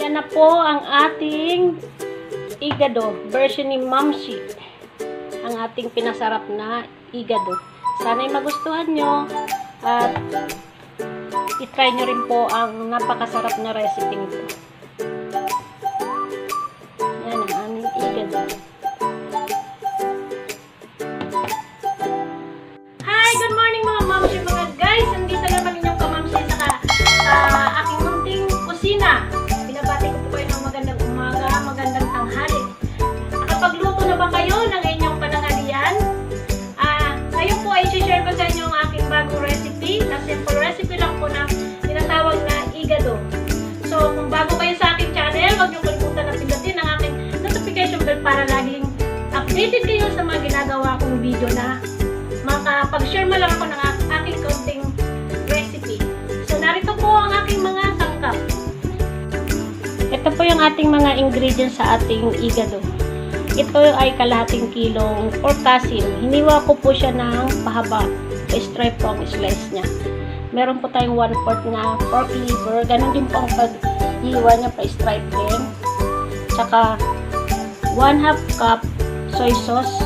Yan na po ang ating igado, version ni Mamshi. Ang ating pinasarap na igado. Sana'y magustuhan nyo at i-try nyo rin po ang napakasarap na recipe nito. Yan ang aming igado. Hi! Good morning mga Mamshi, mga guys! Nandito naman inyong kamamshi sa aking munting kusina. Binabati ko po kayo ng magandang umaga, magandang tanghali. Nakapagluto na ba kayo ng inyong pananghalian? Ngayon po ay i-share ko sa inyo ang aking bagong recipe. Na simple recipe lang po na tinatawag na igado. So, kung bago kayo sa aking channel, huwag niyo kalimutan na pindutin ang aking notification bell para laging updated kayo sa mga ginagawa kong video na makapag-share mo lang ako ng aking kaunting recipe. So, narito po ang aking mga sangkap. Ito po yung ating mga ingredients sa ating igado. Ito ay kalahating kilong pork kasim. Hiniwa ko po siya ng pahaba. Stripe po ang slice niya. Meron po tayong 1/4 na pork liver. Ganon din po ang pag-hiwa niya pa stripe din. Tsaka 1/2 cup soy sauce.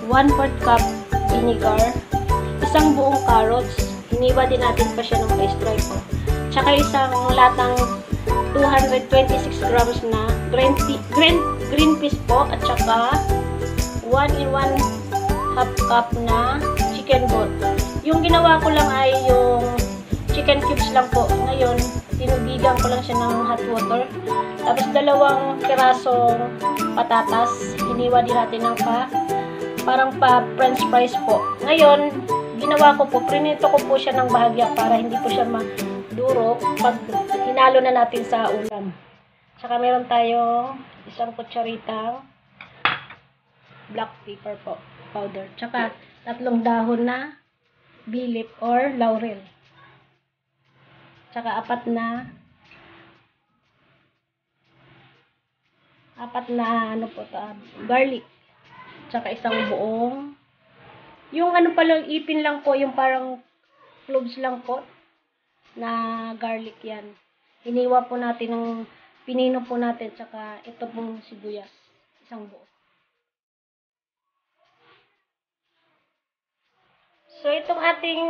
1/4 cup vinegar. Isang buong carrots. Hiniwa din natin pa siya ng pa-stripe po. Tsaka isang latang 226 grams na green peas po, at saka 1 and 1/2 cup na chicken broth. Yung ginawa ko lang ay yung chicken cubes lang po. Ngayon, tinubigan ko lang siya ng hot water. Tapos 2 pirasong patatas. Hiniwa din natin ng parang french fries po. Ngayon, ginawa ko po, prinito ko po siya ng bahagya para hindi po siya madurog pag hinalo na natin sa ulam. Tsaka meron tayong isang kutsaritang black pepper po, powder. Tsaka 3 dahon na bay leaf or laurel. Tsaka 4 na garlic. Tsaka isang buong yung palang ipin lang po, yung parang cloves lang po na garlic yan. Hiniwa po natin ng pinino po natin, tsaka ito pong sibuyas, isang buo. So, itong ating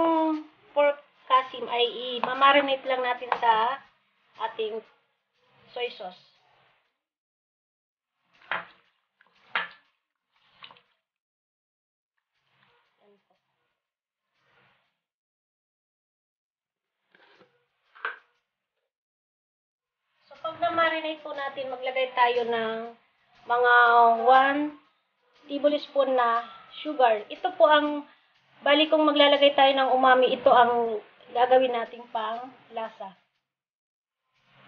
pork kasim ay i-marinate lang natin sa ating soy sauce. So, pag na-marinate po natin, maglagay tayo ng mga 1 tablespoon na sugar. Ito po ang bali kung maglalagay tayo ng umami, ito ang gagawin nating pang lasa.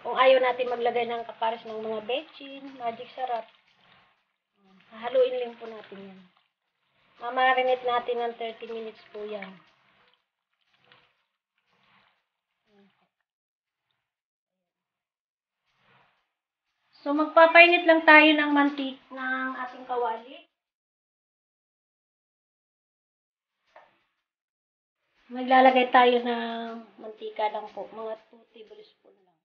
Kung ayaw natin maglagay ng kapares ng mga bechin, magic sarap, haluin lang po natin yan. Mamarinate natin ng 30 minutes po yan. So, magpapainit lang tayo ng mantik ng ating kawali. Maglalagay tayo ng mantika lang po, mga 2 tablespoon lang.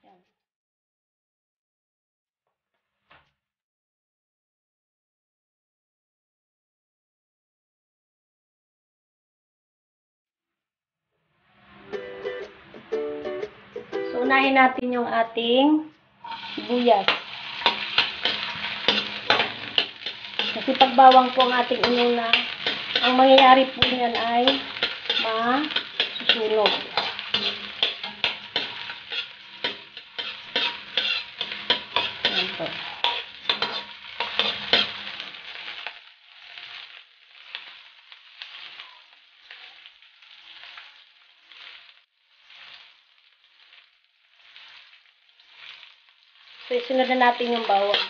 Yan. So, unahin natin yung ating sibuyas. Kasi pagbawang po ang ating inuna, ang mangyayari po niyan ay masusunog. Yan po. So, isunod na natin yung bawang.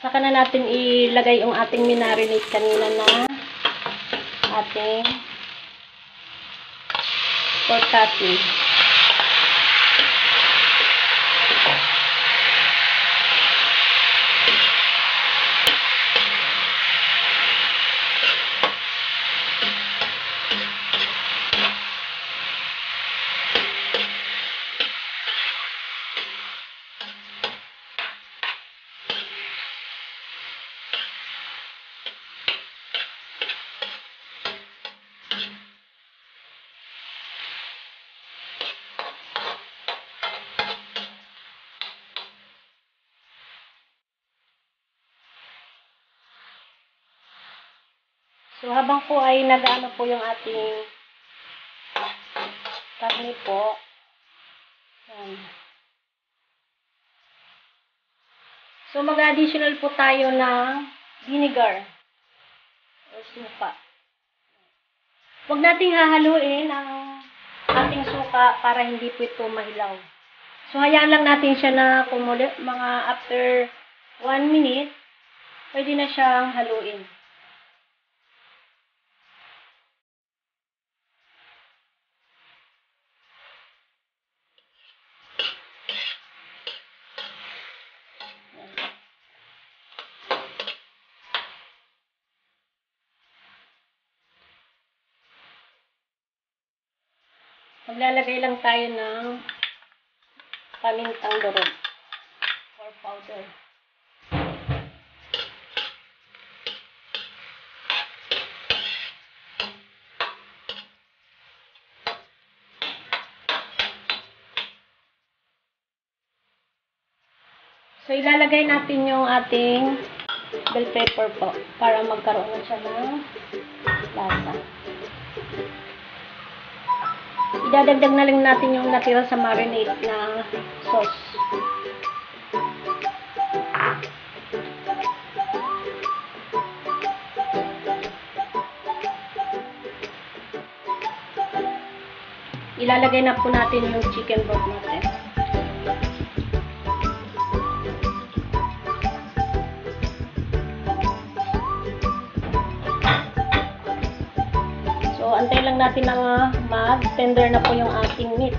Saka na natin ilagay yung ating minarinate kanina na ating pork cutting. So, habang po ay nag-ano po yung ating karne po. Yan. So, mag-additional po tayo ng vinegar o suka. Huwag nating hahaluin ang ating suka para hindi po ito mahilaw. So, hayaan lang natin siya na kumulo. Mga after 1 minute, pwede na siyang haluin. Maglalagay lang tayo ng pamintang durog or powder. So, ilalagay natin yung ating bell pepper po para magkaroon na siya ng lasa. Idadagdag na lang natin yung natira sa marinade na sauce. Ilalagay na po natin yung chicken broth natin. So, antay lang natin na mag-tender na po yung ating meat.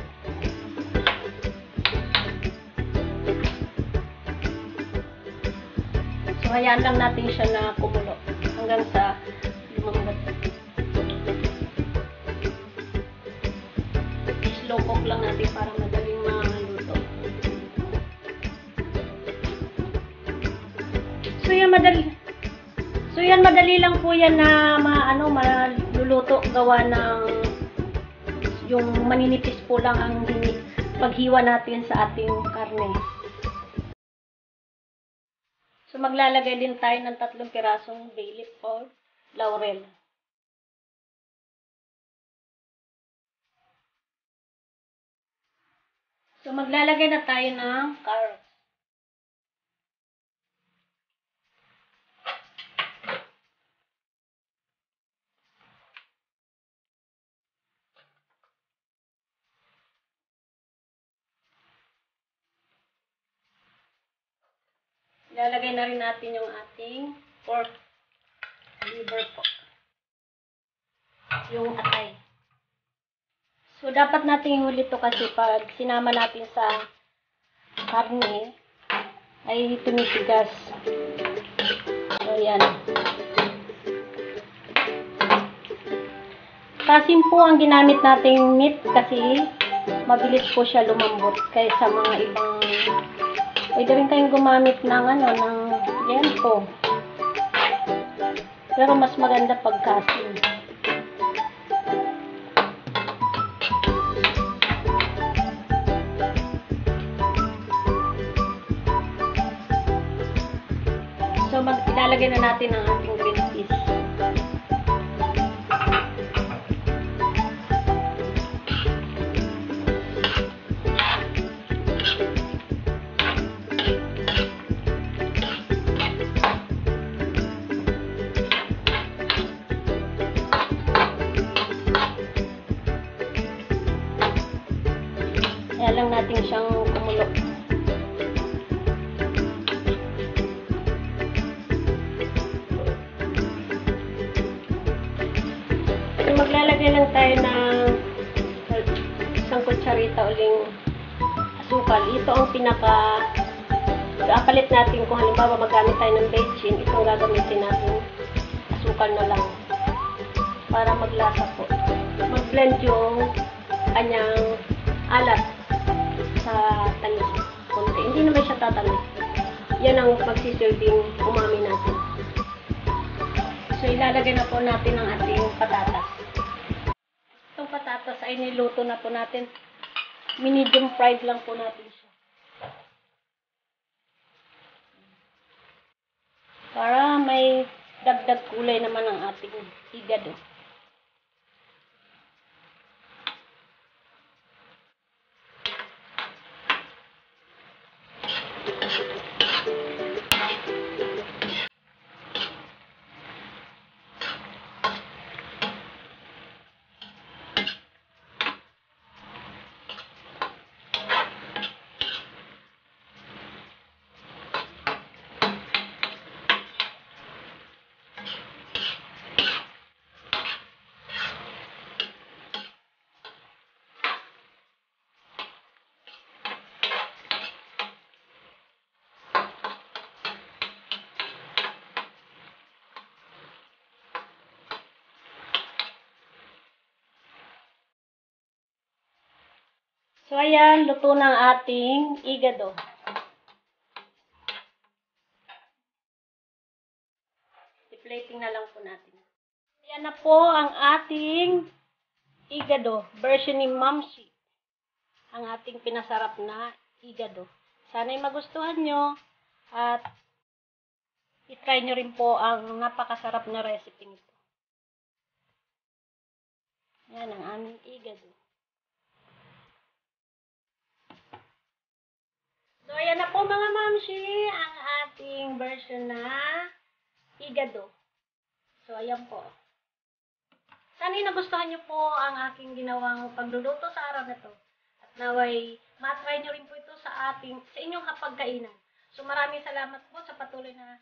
So, hayaan lang natin siya na kumulo hanggang sa lumambot. Slow cook lang natin para madaling maluto. So, yan madali lang po yan na maluluto gawa ng yung maninipis po lang ang paghiwa natin sa ating karne. So, maglalagay din tayo ng 3 pirasong bay leaf or laurel. So, maglalagay na tayo ng carrots. Ilalagay na rin natin yung ating pork liver po. Yung atay. So, dapat natin ihuli ito kasi pag sinama natin sa karne, ay tumitigas. So, yan. Kasim po ang ginamit nating meat kasi mabilis po siya lumambot kaysa mga ibang. Pwede rin kayong gumamit ng ng liempo. Pero mas maganda pag kasim. So, ilalagay na natin ang ating green peas. Kaya lang natin siyang kumulo. Lalagyan lang tayo ng isang kutsarita uling asukal. Ito ang palit natin kung halimbawa magamit tayo ng bechin, itong gagamitin natin asukal na lang para maglasa po. Mag-blend yung kanyang alat sa tamis konti. Hindi naman siya tatamis. Yan ang magsisilbing umami natin. So, ilalagay na po natin ang ating patatas. Itong patatas ay niluto na po natin. Medium fried lang po natin siya. Para may dagdag kulay naman ang ating higado. So, ayan, luto na ang ating igado. I-plating na lang po natin. Ayan na po ang ating igado, version ni Mamsi. Ang ating pinasarap na igado. Sana'y magustuhan nyo at i-try nyo rin po ang napakasarap na recipe nito. Ayan ang aming igado. So, ayan na po mga mamshi, ang ating version na igado. So, ayan po. Sana'y nagustuhan nyo po ang aking ginawang pagluluto sa araw na to. At naway, matry nyo rin po ito sa inyong kapagkainan. So, maraming salamat po sa patuloy na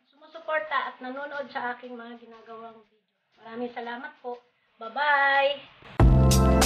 sumusuporta at nanonood sa aking mga ginagawang video. Maraming salamat po. Bye-bye!